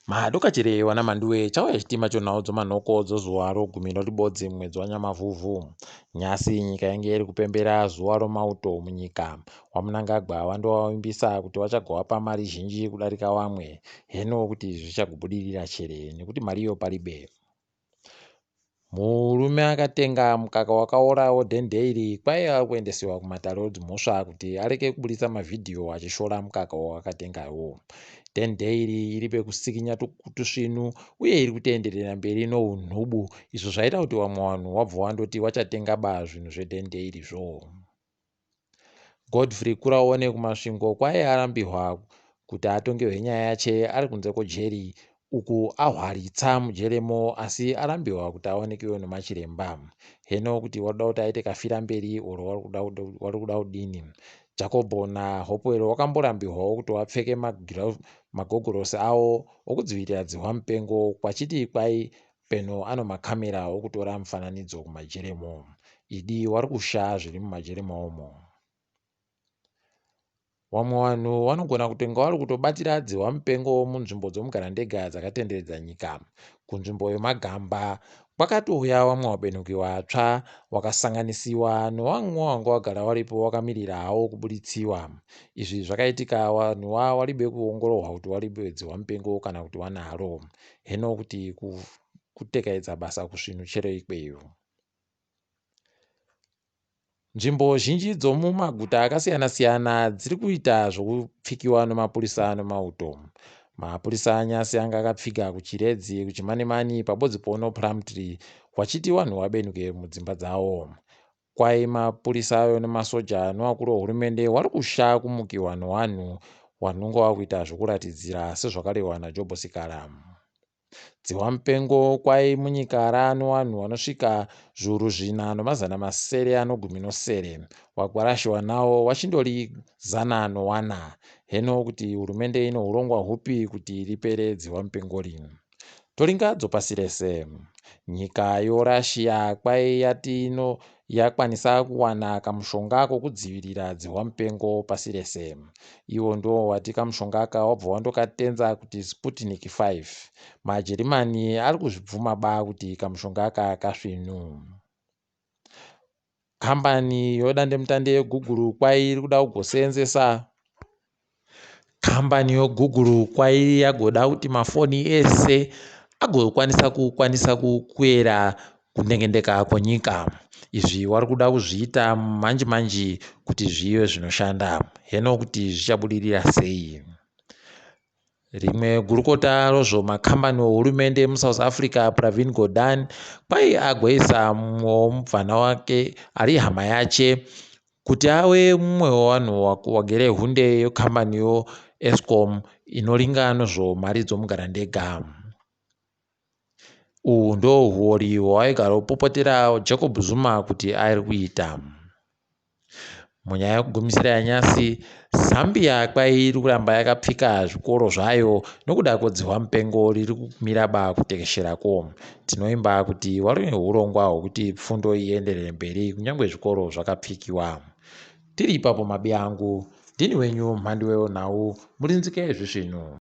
Madokachere wana Mhanduwe chauya chitima chonhau dzomanhoko dzozuwa ro10 ribodzi mwedzi waNyamavhuvhu. Nyasi nyika yange iri kupembera zuwa romauto munyika. Wamunangagwa wandovavimbisa kuti vachagowapa mari zhinji kudarika vamwe. Heno kuti zvichagobudirira chere nekuti mariyo paribe. Murume akatenga mukaka wakaora wedhendeiri kwaiva kuendesiwa kumatare edzimhosva kuti areke kubudisa mavhidhiyo achishora mukaka wakatengawo. Dhendeiri iri pekusikinya tusvinu uye iri kutenderera mberi nounhubu, izvo zvaita kuti vamwe vanhu wabva wandoti wachatenga zvinhu zvedhendeiri zvo. Godfrey Kuraone kumasvingo kwaiye arambirwa kuti atongerwe nyaya yache ari kunze kwejeri uku ahwaritsa mujeremo, asi arambirwa kuti aonekewo nemachiremba. Heno kuti waruda kuti aite kafira mberi oro wari kuda kudini. Jacobo naHopewell wakamborambirwawo kuti wapfeke magogorosi avo okudzivirira dzihwa mupengo, kwachiti kwai peno ano makamera okutora mufananidzo kumajeremo. Idi wari kusha zviri mumajeremo umo. Vamwe vanhu vanogona kutenga vari kutobatira dzihwa mupengo munzvimbo dzomugarandega dzakatenderedza nyika. Kunzvimbo yemagamba kwakatouya vamwe vabenuki vatsva vakasanganisiwa nevamwe vanga vagara varipo vakamirira havo kubuditsiwa. Izvi zvakaitika vanhu waribe kuongororwa kuti waribe dzihwa mupengo kana kuti wanaro. Heno kuti kutekaidza basa kusvinhu chero ikweyo. Nzvimbo zhinji dzomumaguta akasiyana-siyana dziri kuita zvokupfikiwa nemapurisa nemauto. Mapurisa anyasi anga akapfiga kuchiredzi kuchimanimani pabodzi pono Plumtree kwachiti vanhu vabenuke mudzimba dzavo. Kwai mapurisa ayo nemasoja nevakuru vehurumende vari kusha kumukiwa nevanhu vanongova kuita zvokuratidzira sezvakarehwa naJob Sikara. Dzihwa mupengo kwai munyika rano vanhu vanosvika zviuru 4,790 vakwarashiwa navo vachindori 104. Heno kuti hurumende ino urongwa hupi kuti ripere dzihwa mupengo. Toringadzo pasi rese. Nyika yoRussia kwai yati yakwanisa kuwana kamushonga kokudzivirira dzihwa mupengo pasi rese. Ivo ndo wati kamushonga aka wabva wandokatenza kuti Sputnik 5. MaJerimani ari kuzvibvuma kuti kamushonga aka kasvinu. Kambani yodandemutande yeGoogle kwai iri kuda kugoseenzesa kambani yeGoogle kwai yagoda kuti mafoni ese agokwanisa kukwera kundengendeka kwenyika. Izvi wari kuda kuzviita manji kuti zvive zvinoshanda. Heno kuti zvichabudirira sei? Rimwe gurukota rozvomakambani wehurumende muSouth Africa Pravin Gordhan kwai agoisa mumwe mubvana wake ari hama yache kuti ave mumwe wevanhu wagere hunde yekambani yeEskom inoringa nezvomari dzomugarandega. Uhu ndo huori hwaigara kupopotera Jacob Zuma kuti ari kuita. Munyaya yekugumisira yanyasi, Zambia kwai iri kuramba yakapfika zvikoro zvayo nokuda kwedzihwa mupengo riri kumira kutekesherako. Tinoimba kuti wari neurongwa hwekuti fundo ienderere mberi kunyange zvikoro zvakapfikiwa. Tiri ipapo mabi angu, ndini wenyu Mhanduwe Nhau, murinzike zvezvinhu.